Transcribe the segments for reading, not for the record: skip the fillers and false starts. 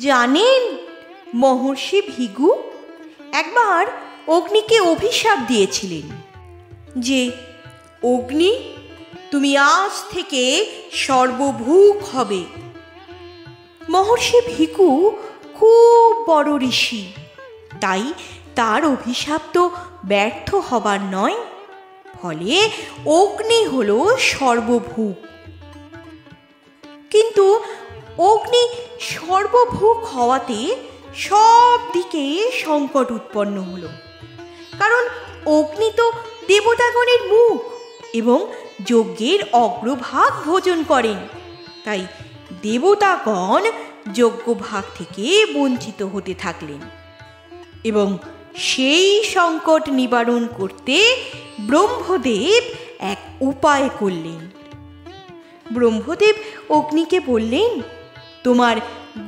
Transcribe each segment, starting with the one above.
জানেন, মহর্ষি ভৃগু একবার অগ্নিকে অভিশাপ দিয়েছিলেন যে, অগ্নি, তুমি আজ থেকে সর্বভূক হবে। মহর্ষি ভৃগু খুব বড় ঋষি, তাই তার অভিশাপ তো ব্যর্থ হবার নয়। ফলে অগ্নি হল সর্বভূক। কিন্তু অগ্নি সর্বভূক হওয়াতে সব দিকে সংকট উৎপন্ন হলো। কারণ অগ্নি তো দেবতাগণের মুখ এবং যজ্ঞের অগ্রভাগ ভোজন করেন। তাই দেবতাগণ যজ্ঞভাগ থেকে বঞ্চিত হতে থাকলেন এবং সেই সংকট নিবারণ করতে ব্রহ্মদেব এক উপায় করলেন। ব্রহ্মদেব অগ্নিকে বললেন, তোমার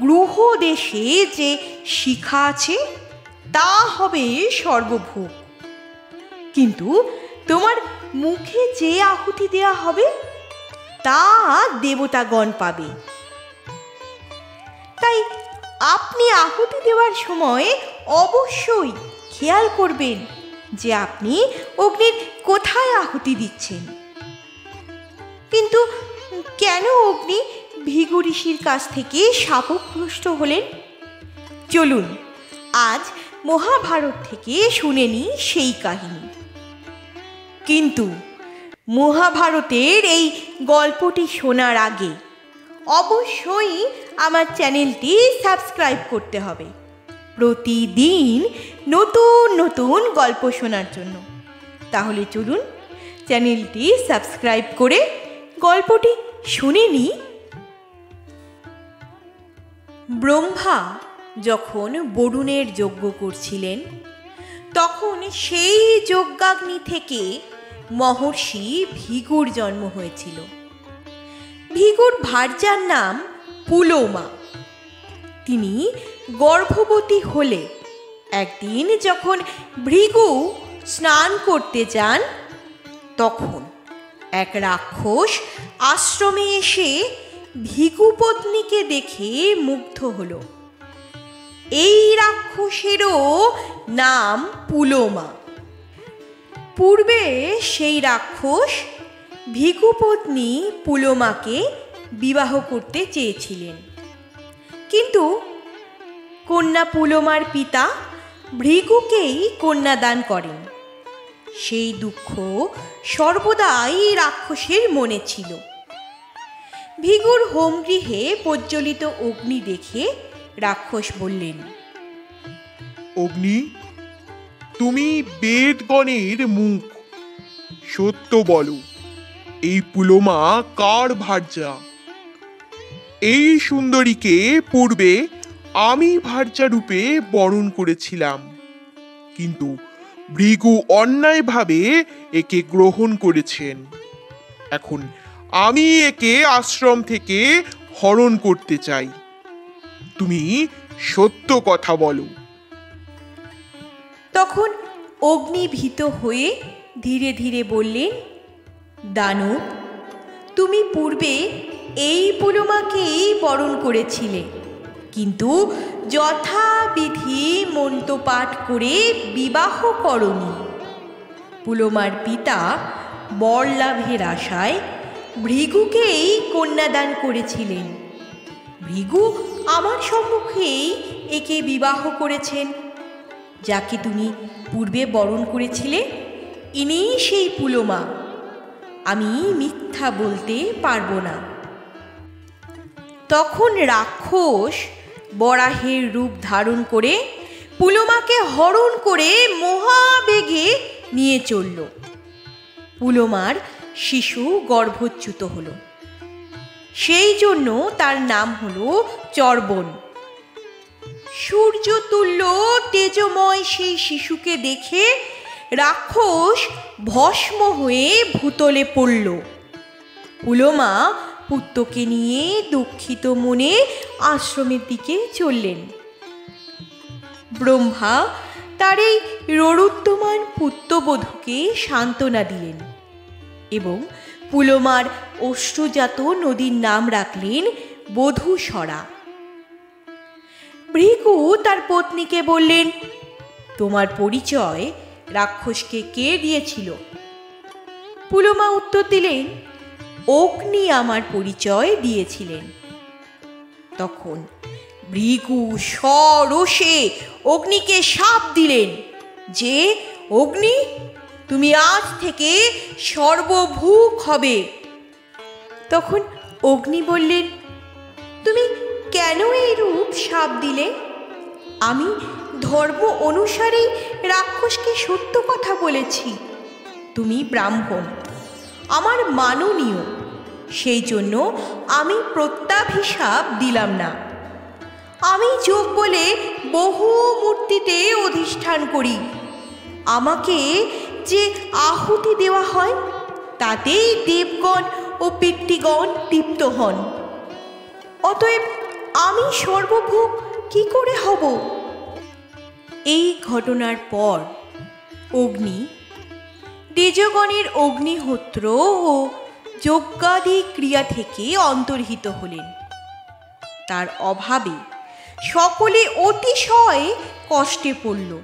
গ্রহ দেশে যে শিখা আছে তা হবে সর্বভূক, কিন্তু তোমার মুখে যে আহুতি দেয়া হবে তা দেবতাগণ পাবে। তাই আপনি আহুতি দেওয়ার সময় অবশ্যই খেয়াল করবেন যে আপনি অগ্নির কোথায় আহুতি দিচ্ছেন। কিন্তু কেন অগ্নি ভৃগু ঋষির কাছ থেকে শাপগ্রস্ত হলেন? চলুন আজ মহাভারত থেকে শুনে নিই সেই কাহিনী। কিন্তু মহাভারতের এই গল্পটি শোনার আগে অবশ্যই আমার চ্যানেলটি সাবস্ক্রাইব করতে হবে, প্রতিদিন নতুন নতুন গল্প শোনার জন্য। তাহলে চলুন চ্যানেলটি সাবস্ক্রাইব করে গল্পটি শুনে নিই। ব্রহ্মা যখন বরুণের যজ্ঞ করছিলেন, তখন সেই যজ্ঞাগ্নি থেকে মহর্ষি ভৃগুর জন্ম হয়েছিল। ভৃগুর ভার্যার নাম পুলোমা। তিনি গর্ভবতী হলে একদিন যখন ভৃগু স্নান করতে যান, তখন এক রাক্ষস আশ্রমে এসে ভৃগু পত্নীকে দেখে মুগ্ধ হল। এই রাক্ষসেরও নাম পুলোমা। পূর্বে সেই রাক্ষস ভৃগু পত্নী পুলোমাকে বিবাহ করতে চেয়েছিলেন, কিন্তু কন্যা পুলোমার পিতা ভৃগুকেই কন্যাদান করেন। সেই দুঃখ সর্বদাই রাক্ষসের মনে ছিল। ভৃগুর হোমগৃহে প্রজ্বলিত অগ্নি দেখে রাক্ষস বললেন, অগ্নি, তুমি বেদগণের মুখ, সত্য বলো, এই পুলোমা কার ভার্যা? এই সুন্দরীকে পূর্বে আমি ভার্যা রূপে বরণ করেছিলাম, কিন্তু ভৃগু অন্যায়ভাবে একে গ্রহণ করেছেন। এখন আমি একে আশ্রম থেকে হরণ করতে চাই। তুমি সত্য কথা বলো। তখন অগ্নি ভীত হয়ে ধীরে ধীরে বললেন, দানব, তুমি পূর্বে এই পুলোমাকেই বরণ করেছিলে, কিন্তু যথাবিধি মন্ত্রপাঠ করে বিবাহ করনি। পুলোমার পিতা বর লাভের আশায় ভৃগুকেই কন্যাদান করেছিলেন। ভৃগু আমার সম্মুখেই একে বিবাহ করেছেন। যাকে তুমি পূর্বে বরণ করেছিলে, ইনিই সেই পুলোমা। আমি মিথ্যা বলতে পারবো না। তখন রাক্ষস বরাহের রূপ ধারণ করে পুলোমাকে হরণ করে মহাবেগে নিয়ে চলল। পুলোমার শিশু গর্ভচ্যুত হল। সেই জন্য তার নাম হল চর্বণ। সূর্যতুল্য তেজময় সেই শিশুকে দেখে রাক্ষস ভস্ম হয়ে ভূতলে পড়ল। পুলোমা পুত্রকে নিয়ে দুঃখিত মনে আশ্রমের দিকে চললেন। ব্রহ্মা তার এই রোরুদ্যমান পুত্রবধূকে সান্ত্বনা দিলেন এবং পুলোমার অশ্রুজাত নদীর নাম রাখলেন বধূসরা। ভৃগু তার পত্নীকে বললেন, তোমার পরিচয় রাক্ষসকে কে দিয়েছিল? পুলোমা উত্তর দিলেন, অগ্নি আমার পরিচয় দিয়েছিলেন। তখন ভৃগু সরোষে অগ্নিকে শাপ দিলেন যে, অগ্নি, তুমি আজ থেকে সর্বভূক হবে। তখন অগ্নি বললেন, তুমি কেন এই রূপ শাপ দিলে? আমি ধর্ম অনুসারে রাক্ষসকে সত্য কথা বলেছি। তুমি ব্রাহ্মণ, আমার মাননীয়, সেই জন্য আমি প্রত্যাভিশাপ দিলাম না। আমি যোগ বলে বহু মূর্তিতে অধিষ্ঠান করি। আমাকে যে আহুতি দেওয়া হয় তাতেই দেবগণ ও পিতৃগণ তৃপ্ত হন। অতএব আমি সর্বভূক কি করে হব? এই ঘটনার পর অগ্নি দেবগণের অগ্নিহোত্র ও যজ্ঞাদি ক্রিয়া থেকে অন্তর্হিত হলেন। তার অভাবে সকলে অতিশয় কষ্টে পড়ল।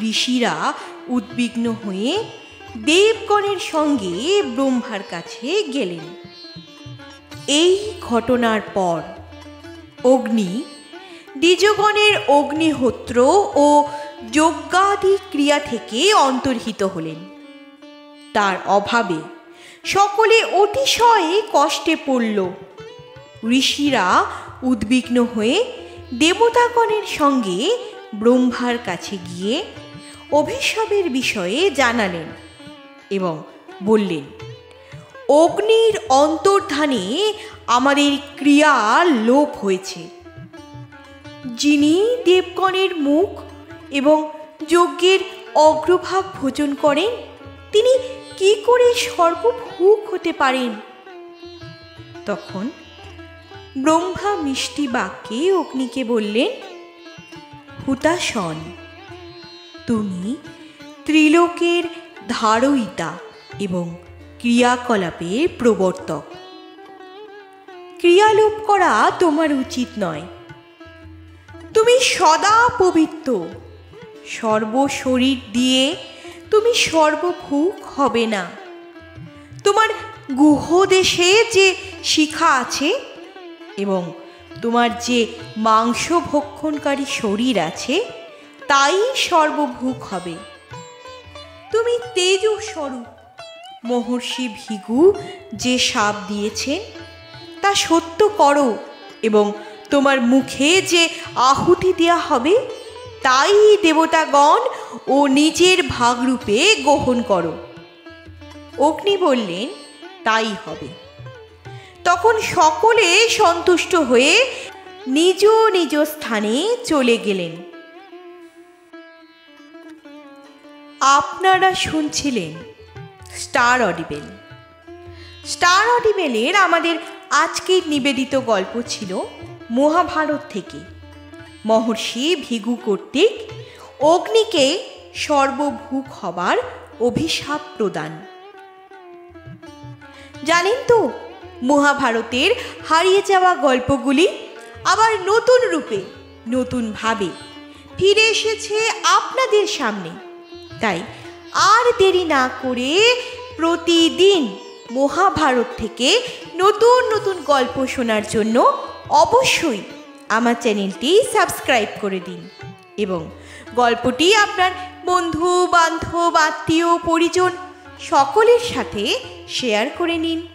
ঋষিরা উদ্বিগ্ন হয়ে দেবগণের সঙ্গে ব্রহ্মার কাছে গেলেন। এই ঘটনার পর অগ্নি দ্বিজগণের অগ্নিহোত্র ও যজ্ঞাদি ক্রিয়া থেকে অন্তর্হিত হলেন। তার অভাবে সকলে অতিশয় কষ্টে পড়ল। ঋষিরা উদ্বিগ্ন হয়ে দেবতাগণের সঙ্গে ব্রহ্মার কাছে গিয়ে অভিশাপের বিষয়ে জানালেন এবং বললেন, অগ্নির অন্তর্ধানে আমাদের ক্রিয়া লোপ হয়েছে। যিনি দেবগণের মুখ এবং যজ্ঞের অগ্রভাগ ভোজন করেন তিনি কি করে সর্বভূক হতে পারেন? তখন ব্রহ্মা মিষ্টি বাক্যে অগ্নিকে বললেন, হুতাশন, তুমি ত্রিলোকের ধারয়িতা এবং ক্রিয়াকলাপের প্রবর্তক। ক্রিয়ালোপ করা তোমার উচিত নয়। তুমি সদা পবিত্র, সর্বশরীর দিয়ে তুমি সর্বভূক হবে না। তোমার গুহদেশে যে শিখা আছে এবং তোমার যে মাংস ভক্ষণকারী শরীর আছে তাই সর্বভূক হবে। তুমি তেজস্বরূপ। মহর্ষি ভৃগু যে শাপ দিয়েছেন তা সত্য করো এবং তোমার মুখে যে আহুতি দেয়া হবে তাই দেবতাগণ ও নিজের ভাগরূপে গ্রহণ করো। অগ্নি বললেন, তাই হবে। তখন সকলে সন্তুষ্ট হয়ে নিজ নিজ স্থানে চলে গেলেন। আপনারা শুনছিলেন স্টার অডিবেল। স্টার অডিবেলের আমাদের আজকের নিবেদিত গল্প ছিল মহাভারত থেকে মহর্ষি ভৃগু কর্তৃক অগ্নিকে সর্বভূক হবার অভিশাপ প্রদান। জানেন তো, মহাভারতের হারিয়ে যাওয়া গল্পগুলি আবার নতুন রূপে, নতুনভাবে ফিরে এসেছে আপনাদের সামনে। তাই আর দেরি না করে প্রতিদিন মহাভারত থেকে নতুন নতুন গল্প শোনার জন্য অবশ্যই আমার চ্যানেলটি সাবস্ক্রাইব করে দিন এবং গল্পটি আপনার বন্ধু বান্ধব আত্মীয় পরিজন সকলের সাথে শেয়ার করে নিন।